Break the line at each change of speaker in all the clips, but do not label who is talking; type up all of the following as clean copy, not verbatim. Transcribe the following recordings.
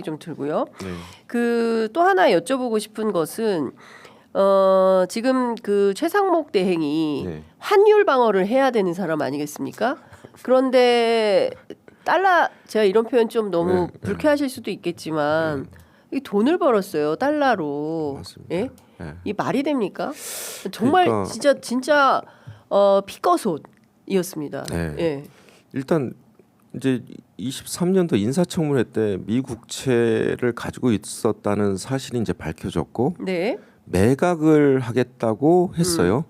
좀 들고요.
네.
그 또 하나 여쭤보고 싶은 것은 지금 그 최상목 대행이
네.
환율 방어를 해야 되는 사람 아니겠습니까? 그런데 달러 제가 이런 표현 좀 너무 불쾌하실 수도 있겠지만 이 돈을 벌었어요 달러로.
맞습니다.
예?
네.
이 말이 됩니까? 정말
그러니까,
진짜 피꺼솥이었습니다.
네.
예.
일단 이제 23년도 인사청문회 때 미국채를 가지고 있었다는 사실이 이제 밝혀졌고
네.
매각을 하겠다고 했어요.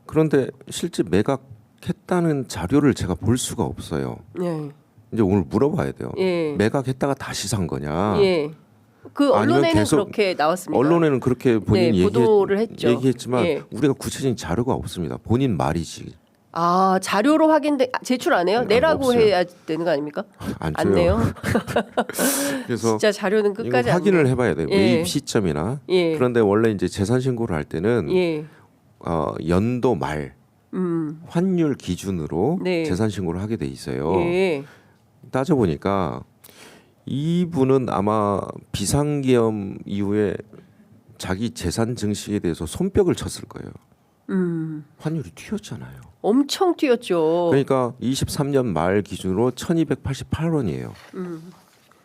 그런데 실제 매각했다는 자료를 제가 볼 수가 없어요.
네.
이제 오늘 물어봐야 돼요.
예.
매각했다가 다시 산 거냐?
예. 그
아니면
언론에는
계속
그렇게 나왔습니다.
언론에는 그렇게 본인이
네, 보도를 했죠.
얘기했지만
예.
우리가 구체적인 자료가 없습니다. 본인 말이지.
아 자료로 확인돼 제출 안 해요? 내라고
없어요.
해야 되는 거 아닙니까?
안
안
줘요.
내요.
그래서
진짜 자료는
이거
끝까지
확인을
안
해봐야 돼요.
예.
매입 시점이나.
예.
그런데 원래 이제 재산 신고를 할 때는
예.
연도 말 환율 기준으로
네.
재산 신고를 하게 돼 있어요.
예.
따져 보니까 이분은 아마 비상계엄 이후에 자기 재산 증식에 대해서 손뼉을 쳤을 거예요. 환율이 튀었잖아요.
엄청 뛰었죠.
그러니까 23년 말 기준으로 1,288원이에요.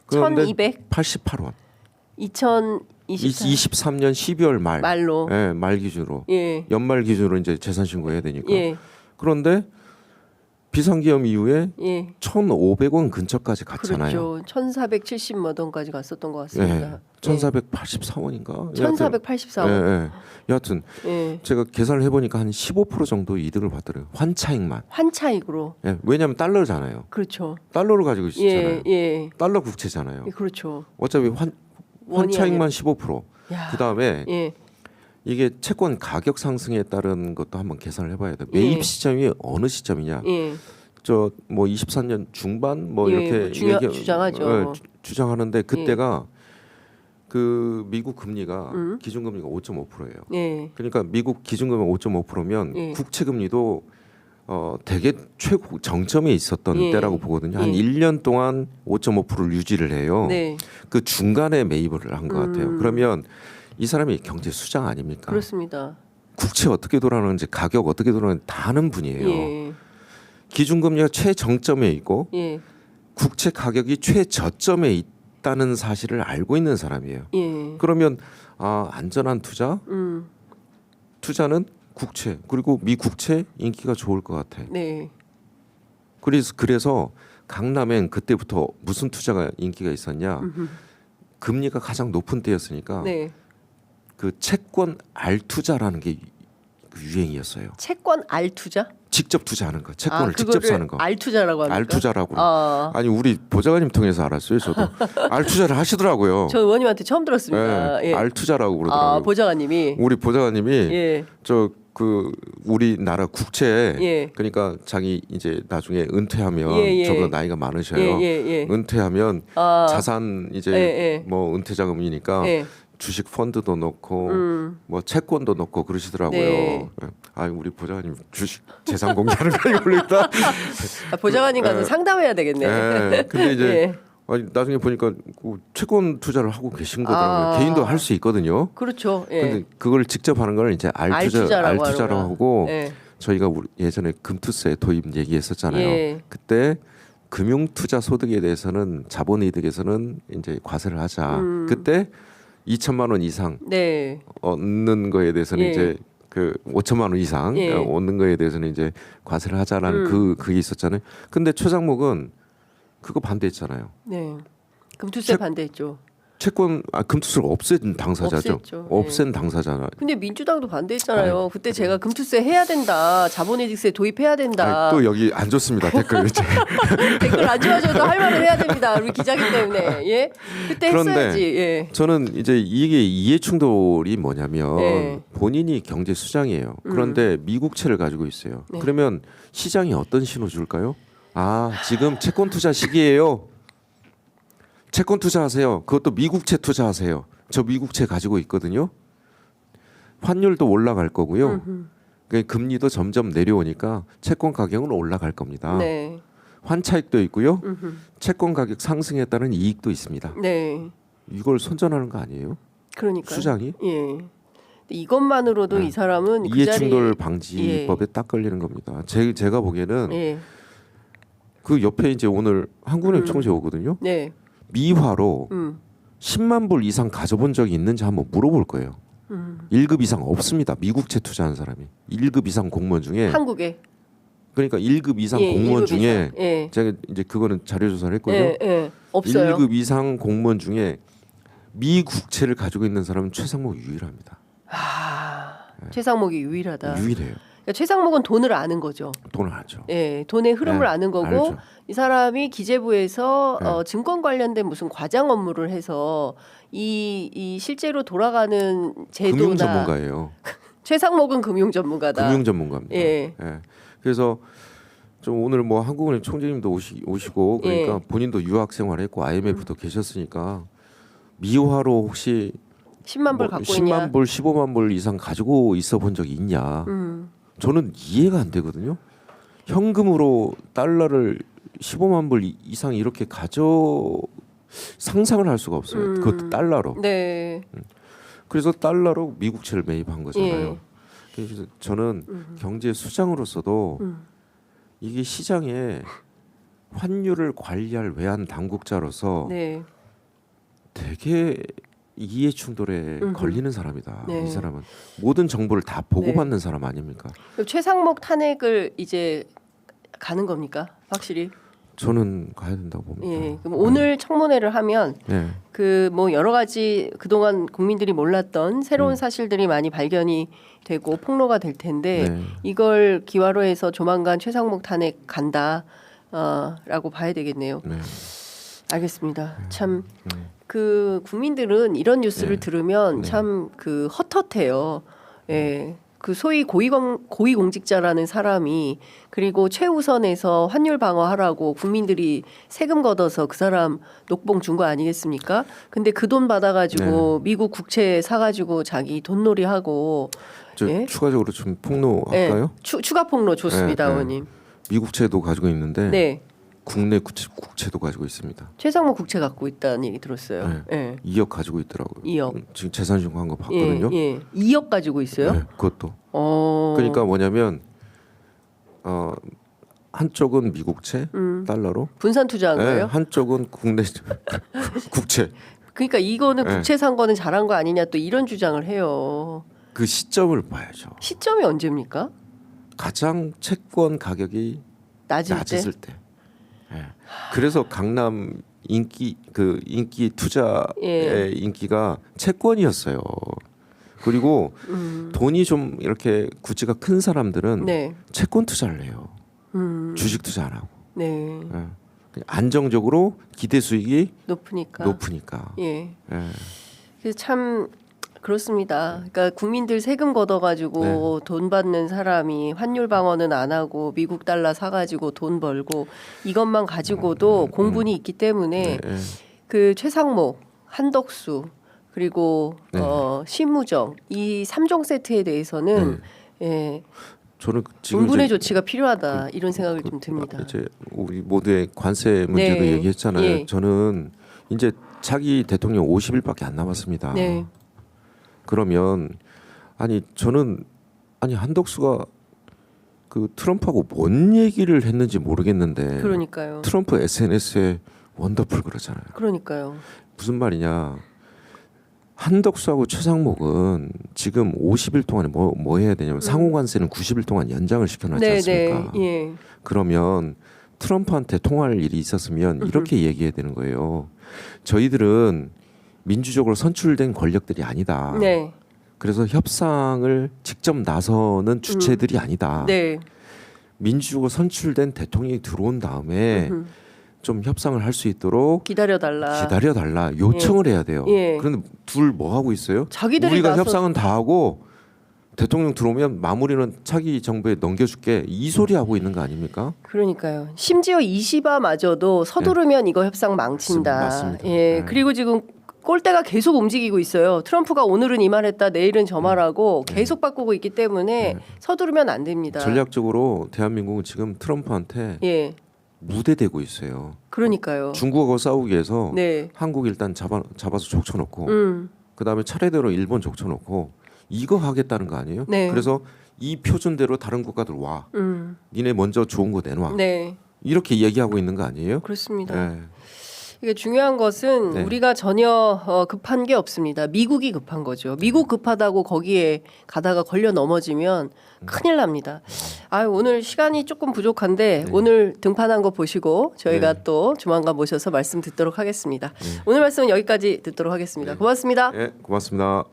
그런데
1200?
88원.
2024
23년 12월 말.
말로.
예, 말 기준으로.
예.
연말 기준으로 이제 재산 신고해야 되니까.
예.
그런데 비상계엄 이후에
예.
1,500원 근처까지 갔잖아요.
그렇죠. 1470 몇 원까지 갔었던 것 같습니다.
예. 1,484원인가?
1484원.
예, 예. 여하튼
예.
제가 계산을 해보니까 한 15% 정도 이득을 받더라고요. 환차익만.
환차익으로.
예. 왜냐하면 달러잖아요.
그렇죠.
달러를 가지고 있잖아요.
예. 예.
달러 국채잖아요.
예, 그렇죠.
어차피
원이
환차익만
아니라.
15%.
야.
그 다음에
예.
이게 채권 가격 상승에 따른 것도 한번 계산을 해봐야 돼요. 매입
예.
시점이 어느 시점이냐.
예.
저 뭐 23년 중반 뭐
예,
이렇게
뭐 주장하죠.
주장하는데 그때가 그 미국 금리가 기준금리가 5.5%예요.
예.
그러니까 미국 기준금리 5.5%면
예.
국채 금리도 되게 최고 정점에 있었던
예.
때라고 보거든요. 한
예.
1년 동안 5.5%를 유지를 해요.
네.
그 중간에 매입을 한 것 같아요. 그러면 이 사람이 경제 수장 아닙니까?
그렇습니다.
국채 어떻게 돌아가는지 가격 어떻게 돌아가는지 다 아는 분이에요.
예.
기준금리가 최정점에 있고
예.
국채 가격이 최저점에 있다는 사실을 알고 있는 사람이에요.
예.
그러면 안전한 투자, 투자는 국채 그리고 미국채 인기가 좋을 것 같아.
네.
그래서 강남엔 그때부터 무슨 투자가 인기가 있었냐? 금리가 가장 높은 때였으니까
네.
그 채권 알투자라는 게 유행이었어요.
채권 알투자?
직접 투자하는 거, 채권을 직접
그거를
사는 거.
알투자라고 합니까?
알투자라고.
아.
아니 우리 보좌관님 통해서 알았어요. 저도 알투자를 하시더라고요.
저 의원님한테 처음 들었습니다. 예.
알투자라고 그러더라고요.
보좌관님이.
우리 보좌관님이
예.
저 그 우리나라 국채
예.
그러니까 자기 이제 나중에 은퇴하면
예.
저보다 나이가 많으셔요.
예.
은퇴하면 자산 이제
예.
뭐 은퇴 자금이니까
예.
주식 펀드도 넣고 뭐 채권도 넣고 그러시더라고요.
네.
아 우리 보좌관님 주식 재산 공개하는 거 걸렸다.
보좌관님 가서 상담해야 되겠네.
예. 근데 이제
예.
아니, 나중에 보니까 그 채권 투자를 하고 계신 거더라고요. 개인도 할 수 있거든요.
그렇죠. 예.
근데 그걸 직접 하는 걸 이제 알투자라고
하는구나.
하고
예.
저희가 예전에 금투세 도입 얘기했었잖아요.
예.
그때 금융투자 소득에 대해서는 자본이득에서는 이제 과세를 하자. 그때 2천만 원 이상
네.
얻는 거에 대해서는
예.
이제 그 5천만 원 이상
예.
얻는 거에 대해서는 이제 과세를 하자라는 그게 있었잖아요. 근데 최장목은 그거 반대했잖아요.
네. 금투세 반대했죠.
채권 금투세를 없앤 당사자죠.
없앴죠.
없앤 당사자나.
근데 민주당도 반대했잖아요. 그때 제가 금투세 해야 된다. 자본이득세 도입해야 된다.
또 여기 안 좋습니다. 댓글 이제.
댓글 안 좋아져도 할 말을 해야 됩니다. 우리 기자기 때문에. 예. 그때
그런데
했어야지. 예.
저는 이제 이게 이해 충돌이 뭐냐면
네.
본인이 경제 수장이에요. 그런데 미국채를 가지고 있어요.
네.
그러면 시장이 어떤 신호 줄까요? 지금 채권 투자 시기예요. 채권 투자하세요. 그것도 미국채 투자하세요. 저 미국채 가지고 있거든요. 환율도 올라갈 거고요. 금리도 점점 내려오니까 채권 가격은 올라갈 겁니다.
네.
환차익도 있고요.
음흠.
채권 가격 상승에 따른 이익도 있습니다.
네.
이걸 손전하는 거 아니에요?
그러니까
수장이?
예. 이것만으로도 이 사람은 그
이해충돌
자리에
방지법에 딱 걸리는 겁니다. 제가 보기에는
예.
그 옆에 이제 오늘 한국은행 총재 오거든요.
네.
미화로
음.
10만 불 이상 가져본 적이 있는지 한번 물어볼 거예요. 1급 이상 없습니다. 미국채 투자한 사람이 1급 이상 공무원 중에
한국에
그러니까 1급 이상
예,
공무원
1급
중에
이상. 예.
제가 이제 그거는 자료 조사를 했거든요.
예, 예. 없어요.
1급 이상 공무원 중에 미국채를 가지고 있는 사람은 최상목 유일합니다.
최상목이 유일하다.
유일해요.
그러니까 최상목은 돈을 아는 거죠.
돈을 알죠.
예, 돈의 흐름을
네,
아는 거고
알죠.
이 사람이 기재부에서
네.
증권 관련된 무슨 과장 업무를 해서 이 실제로 돌아가는 제도나
금융 전문가예요.
최상목은 금융 전문가다.
금융 전문가입니다.
예.
예. 그래서 좀 오늘 뭐 한국은행 총재님도 오시고 그러니까
예.
본인도 유학 생활했고 IMF도 계셨으니까 미화로 혹시
10만 불
뭐
갖고
10만
있냐?
불, 15만 불 이상 가지고 있어 본 적이 있냐? 저는 이해가 안 되거든요. 현금으로 달러를 15만 불 이상 이렇게 상상을 할 수가 없어요. 그것도 달러로.
네.
그래서 달러로 미국채를 매입한 거잖아요.
예.
그래서 저는 경제 수장으로서도 이게 시장에 환율을 관리할 외환 당국자로서
네.
되게 이해 충돌에 걸리는 사람이다.
네.
이 사람은 모든 정보를 다 보고받는 사람 아닙니까?
그럼 최상목 탄핵을 이제 가는 겁니까? 확실히.
저는 가야 된다고 봅니다.
예. 그럼 오늘 청문회를 하면
네.
그 뭐 여러 가지 그동안 국민들이 몰랐던 새로운 사실들이 많이 발견이 되고 폭로가 될 텐데
네.
이걸 기화로 해서 조만간 최상목 탄핵 간다. 라고 봐야 되겠네요.
네.
알겠습니다. 참 그 국민들은 이런 뉴스를
네.
들으면
네.
참 그 헛헛해요. 예. 그 소위 고위공직자라는 사람이 그리고 최우선에서 환율 방어하라고 국민들이 세금 걷어서 그 사람 녹봉 준 거 아니겠습니까? 근데 그 돈 받아가지고 미국 국채 사가지고 자기 돈놀이 하고
저
예?
추가적으로 좀 폭로할까요?
추가 폭로 좋습니다,
네, 네.
의원님.
미국채도 가지고 있는데
네.
국내 국채도 가지고 있습니다.
최상목 국채 갖고 있다는 얘기 들었어요. 예.
2억 가지고 있더라고요.
2억.
지금 재산신고한 거 봤거든요.
예. 2억 가지고 있어요?
네, 그것도.
어.
그러니까 뭐냐면 한쪽은 미국채 달러로,
분산 투자한
네,
거예요?
한쪽은 국내 국채.
그러니까 이거는
네.
국채 산 거는 잘한 거 아니냐 또 이런 주장을 해요.
그 시점을 봐야죠.
시점이 언제입니까?
가장 채권 가격이 낮았을 때. 예. 그래서 강남 인기 투자의
예.
인기가 채권이었어요. 그리고 돈이 좀 이렇게 구찌가 큰 사람들은
네.
채권 투자를 해요. 주식 투자 안 하고.
네.
예. 그냥 안정적으로 기대 수익이
높으니까.
높으니까.
예.
예.
그래서 참 그렇습니다. 그러니까 국민들 세금 걷어가지고 돈 받는 사람이 환율 방어는 안 하고 미국 달러 사가지고 돈 벌고 이것만 가지고도 공분이 있기 때문에
예.
그 최상목, 한덕수 그리고
네.
신무정 이 3종 세트에 대해서는 예,
저는 지금
분분의
이제
조치가 필요하다 이런 생각이 좀 듭니다.
이제 우리 모두의 관세 문제도
네.
얘기했잖아요.
예.
저는 이제 차기 대통령 50일밖에 안 남았습니다.
네.
그러면 저는 한덕수가 그 트럼프하고 뭔 얘기를 했는지 모르겠는데
그러니까요.
트럼프 SNS에 원더풀 그러잖아요.
그러니까요.
무슨 말이냐? 한덕수하고 최상목은 지금 50일 동안에 뭐 해야 되냐면 상호관세는 90일 동안 연장을 시켜놨지 않습니까?
예.
그러면 트럼프한테 통화할 일이 있었으면 이렇게 얘기해야 되는 거예요. 저희들은 민주적으로 선출된 권력들이 아니다.
네.
그래서 협상을 직접 나서는 주체들이 아니다.
네.
민주적으로 선출된 대통령이 들어온 다음에 좀 협상을 할 수 있도록
기다려달라.
기다려달라 요청을 해야 돼요.
예.
그런데 둘 뭐 하고 있어요?
자기들이
우리가
나서-
협상은 다 하고 대통령 들어오면 마무리는 차기 정부에 넘겨줄게 이 소리 하고 있는 거 아닙니까?
그러니까요. 심지어 이시바마저도 서두르면 이거 협상 망친다.
맞습니다.
예.
네.
그리고 지금 꼴대가 계속 움직이고 있어요. 트럼프가 오늘은 이 말했다, 내일은 저 말하고 계속 바꾸고 있기 때문에 서두르면 안 됩니다.
전략적으로 대한민국은 지금 트럼프한테
예.
무대되고 있어요.
그러니까요.
중국하고 싸우기 위해서
네.
한국 일단 잡아서 족쳐놓고
음.
그다음에 차례대로 일본 족쳐놓고 이거 하겠다는 거 아니에요?
네.
그래서 이 표준대로 다른 국가들 와.
음.
니네 먼저 좋은 거 내놔.
네.
이렇게 얘기하고 있는 거 아니에요?
그렇습니다.
네.
이게 중요한 것은
네.
우리가 전혀 급한 게 없습니다. 미국이 급한 거죠. 미국 급하다고 거기에 가다가 걸려 넘어지면 큰일 납니다. 오늘 시간이 조금 부족한데
네.
오늘 등판한 거 보시고 저희가
네.
또 조만간 모셔서 말씀 듣도록 하겠습니다. 오늘 말씀은 여기까지 듣도록 하겠습니다. 고맙습니다.
네, 고맙습니다.